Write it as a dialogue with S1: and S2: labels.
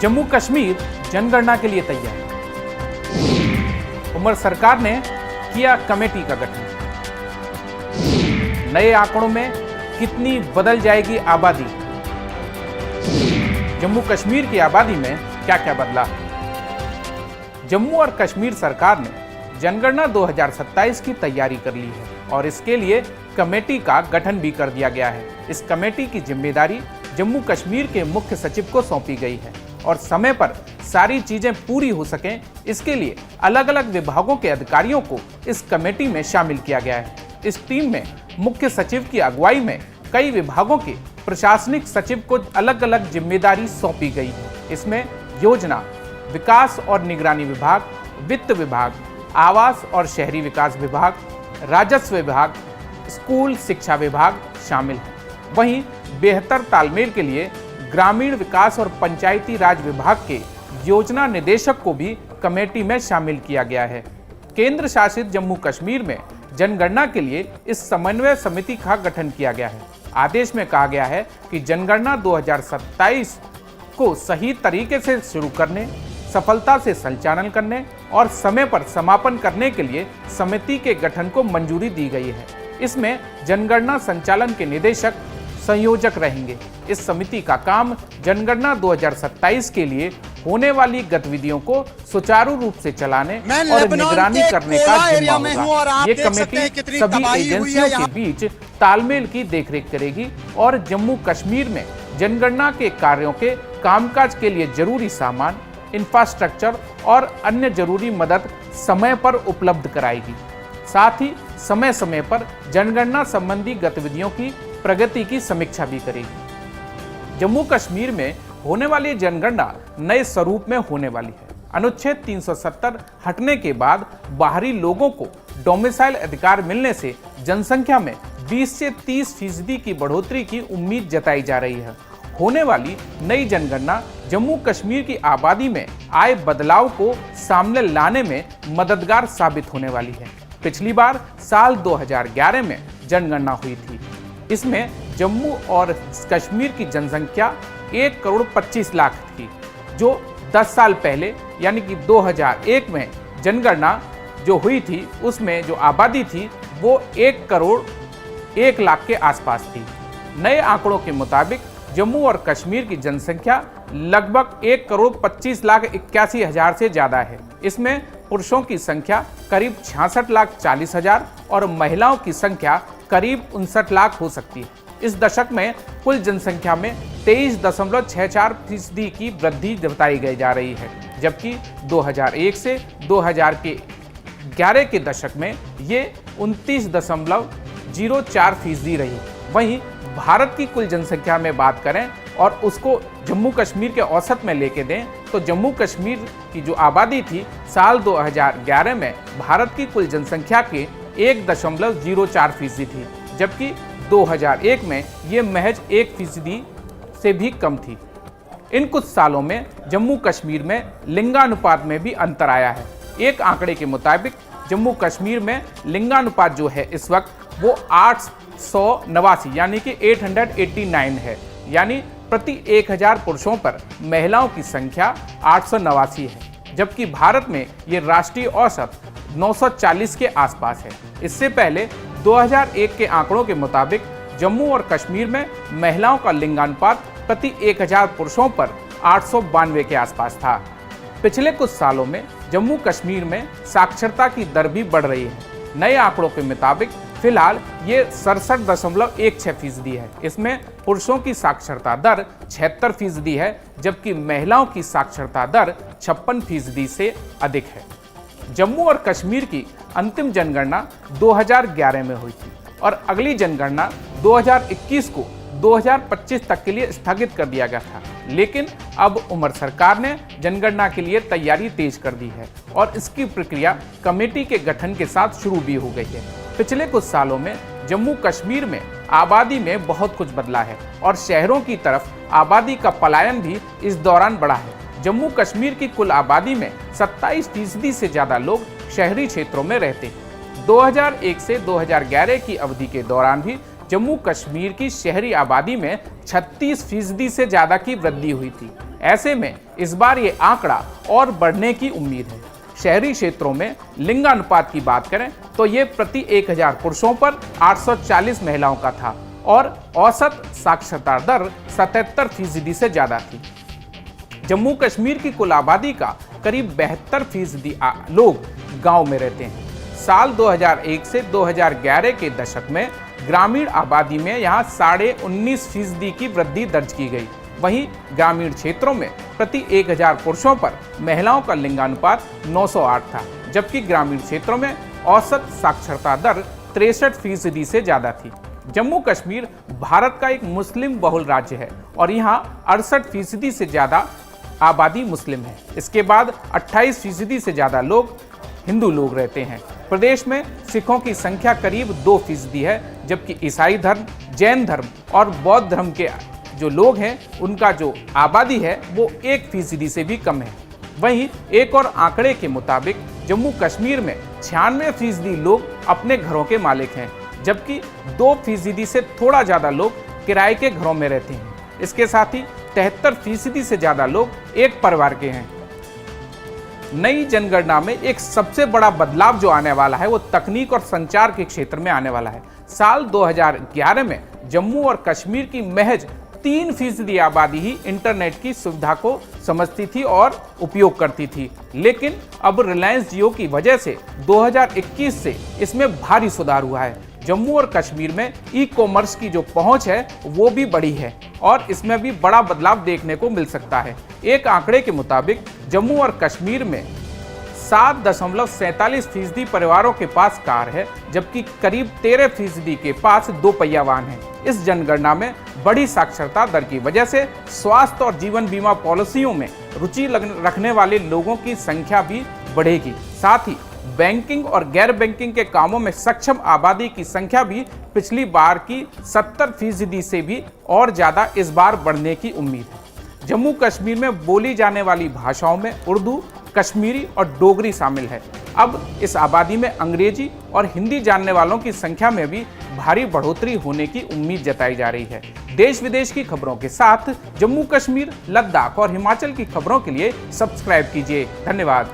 S1: जम्मू कश्मीर जनगणना के लिए तैयार। उमर सरकार ने किया कमेटी का गठन। नए आंकड़ों में कितनी बदल जाएगी आबादी। जम्मू कश्मीर की आबादी में क्या क्या बदला। जम्मू और कश्मीर सरकार ने जनगणना 2027 की तैयारी कर ली है और इसके लिए कमेटी का गठन भी कर दिया गया है। इस कमेटी की जिम्मेदारी जम्मू कश्मीर के मुख्य सचिव को सौंपी गई है और समय पर सारी चीजें पूरी हो सकें, इसके लिए अलग अलग विभागों के अधिकारियों को इस कमेटी में शामिल किया गया है। इस टीम में मुख्य सचिव की अगुवाई में कई विभागों के प्रशासनिक सचिव को अलग अलग जिम्मेदारी सौंपी गई है। इसमें योजना, विकास और निगरानी विभाग, वित्त विभाग, आवास और शहरी विकास विभाग, राजस्व विभाग, स्कूल शिक्षा विभाग शामिल है। वहीं बेहतर तालमेल के लिए ग्रामीण विकास और पंचायती राज विभाग के योजना निदेशक को भी कमेटी में शामिल किया गया है। केंद्र शासित जम्मू कश्मीर में जनगणना के लिए इस समन्वय समिति का गठन किया गया है। आदेश में कहा गया है कि जनगणना 2027 को सही तरीके से शुरू करने, सफलता से संचालन करने और समय पर समापन करने के लिए समिति के गठन को मंजूरी दी गई है। इसमें जनगणना संचालन के निदेशक संयोजक रहेंगे। इस समिति का काम जनगणना 2027 के लिए होने वाली गतिविधियों को सुचारू रूप से चलाने और निगरानी करने का जिम्मा होगा। ये कमेटी सभी एजेंसियों के बीच तालमेल की देखरेख करेगी और जम्मू कश्मीर में जनगणना के कार्यों के कामकाज के लिए जरूरी सामान, इंफ्रास्ट्रक्चर और अन्य जरूरी मदद समय पर उपलब्ध कराएगी। साथ ही समय समय पर जनगणना संबंधी गतिविधियों की प्रगति की समीक्षा भी करेगी। जम्मू कश्मीर में होने वाली जनगणना नए स्वरूप में होने वाली है। अनुच्छेद 370 हटने के बाद बाहरी लोगों को डोमिसाइल अधिकार मिलने से जनसंख्या में 20 से 30% की बढ़ोतरी की उम्मीद जताई जा रही है। होने वाली नई जनगणना जम्मू कश्मीर की आबादी में आए बदलाव को सामने लाने में मददगार साबित होने वाली है। पिछली बार साल 2011 में जनगणना हुई थी। इसमें जम्मू और कश्मीर की जनसंख्या 1,25,00,000 थी, जो 10 साल पहले यानी कि 2001 में जनगणना जो हुई थी उसमें जो आबादी थी वो 1,01,00,000 के आसपास थी। नए आंकड़ों के मुताबिक जम्मू और कश्मीर की जनसंख्या लगभग 1,25,81,000 से ज्यादा है। इसमें पुरुषों की संख्या करीब 66,40,000 और महिलाओं की संख्या करीब 59,00,000 हो सकती है। इस दशक में कुल जनसंख्या में 23.64% की वृद्धि बताई गई जा रही है, जबकि 2001 से 2011 के दशक में ये 29.04% रही। वहीं भारत की कुल जनसंख्या में बात करें और उसको जम्मू कश्मीर के औसत में लेके दें तो जम्मू कश्मीर की जो आबादी थी साल 2011 में भारत की कुल जनसंख्या के 1.04% थी, जबकि 2001 में ये महज 1% से भी कम थी। इन कुछ सालों में जम्मू कश्मीर में लिंगानुपात में भी अंतर आया है। एक आंकड़े के मुताबिक जम्मू कश्मीर में लिंगानुपात जो है इस वक्त वो 889 यानी कि 889 है, यानी प्रति 1000 पुरुषों पर महिलाओं की संख्या 889 है, जबकि भारत में ये राष्ट्रीय औसत 940 के आसपास है। इससे पहले 2001 के आंकड़ों के मुताबिक जम्मू और कश्मीर में महिलाओं का लिंगानुपात प्रति 1000 पुरुषों पर 892 के आसपास था। पिछले कुछ सालों में जम्मू कश्मीर में साक्षरता की दर भी बढ़ रही है। नए आंकड़ों के मुताबिक फिलहाल ये 67.16% है। इसमें पुरुषों की साक्षरता दर 76% है, जबकि महिलाओं की साक्षरता दर 56% से अधिक है। जम्मू और कश्मीर की अंतिम जनगणना 2011 में हुई थी और अगली जनगणना 2021 को 2025 तक के लिए स्थगित कर दिया गया था, लेकिन अब उमर सरकार ने जनगणना के लिए तैयारी तेज कर दी है और इसकी प्रक्रिया कमेटी के गठन के साथ शुरू भी हो गई है। पिछले कुछ सालों में जम्मू कश्मीर में आबादी में बहुत कुछ बदला है और शहरों की तरफ आबादी का पलायन भी इस दौरान बढ़ा है। जम्मू कश्मीर की कुल आबादी में 27% से ज्यादा लोग शहरी क्षेत्रों में रहते हैं। 2001 से 2011 की अवधि के दौरान भी जम्मू कश्मीर की शहरी आबादी में 36% से ज्यादा की वृद्धि हुई थी। ऐसे में इस बार ये आंकड़ा और बढ़ने की उम्मीद है। शहरी क्षेत्रों में लिंगानुपात की बात करें तो ये प्रति 1000 पुरुषों पर 840 महिलाओं का था और औसत साक्षरता दर 77% से ज्यादा थी। जम्मू कश्मीर की कुल आबादी का करीब 72% लोग गांव में रहते हैं। साल 2001 से 2011 के दशक में ग्रामीण आबादी में यहां 19.5% की वृद्धि दर्ज की गई। वहीं ग्रामीण क्षेत्रों में प्रति 1000 पुरुषों पर महिलाओं का लिंगानुपात 908 था, जबकि ग्रामीण क्षेत्रों में औसत साक्षरता दर 63% से ज्यादा थी। जम्मू कश्मीर भारत का एक मुस्लिम बहुल राज्य है और यहाँ 68% से ज्यादा आबादी मुस्लिम है। इसके बाद 28% से ज्यादा लोग हिंदू लोग रहते हैं। प्रदेश में सिखों की संख्या करीब 2% है, जबकि ईसाई धर्म, जैन धर्म और बौद्ध धर्म के जो लोग हैं उनका जो आबादी है वो 1% से भी कम है। वहीं एक और आंकड़े के मुताबिक जम्मू कश्मीर में 96% लोग अपने घरों के मालिक हैं, जबकि 2% से थोड़ा ज्यादा लोग किराए के घरों में रहते हैं। इसके साथ ही 73% से ज्यादा लोग एक परिवार के हैं। नई जनगणना में एक सबसे बड़ा बदलाव जो आने वाला है वो तकनीक और संचार के क्षेत्र में आने वाला है। साल 2011 में जम्मू और कश्मीर की महज 3% आबादी ही इंटरनेट की सुविधा को समझती थी और उपयोग करती थी, लेकिन अब रिलायंस जियो की वजह से 2021 से इसमें भारी सुधार हुआ है। जम्मू और कश्मीर में ई कॉमर्स की जो पहुंच है वो भी बढ़ी है और इसमें भी बड़ा बदलाव देखने को मिल सकता है। एक आंकड़े के मुताबिक जम्मू और कश्मीर में 7.47% परिवारों के पास कार है, जबकि करीब 13% के पास 2 पहिया वाहन है। इस जनगणना में बड़ी साक्षरता दर की वजह से स्वास्थ्य और जीवन बीमा पॉलिसियों में रुचि रखने वाले लोगों की संख्या भी बढ़ेगी। साथ ही बैंकिंग और गैर बैंकिंग के कामों में सक्षम आबादी की संख्या भी पिछली बार की 70% से भी और ज्यादा इस बार बढ़ने की उम्मीद है। जम्मू कश्मीर में बोली जाने वाली भाषाओं में उर्दू, कश्मीरी और डोगरी शामिल है। अब इस आबादी में अंग्रेजी और हिंदी जानने वालों की संख्या में भी भारी बढ़ोतरी होने की उम्मीद जताई जा रही है। देश विदेश की खबरों के साथ जम्मू कश्मीर, लद्दाख और हिमाचल की खबरों के लिए सब्सक्राइब कीजिए। धन्यवाद।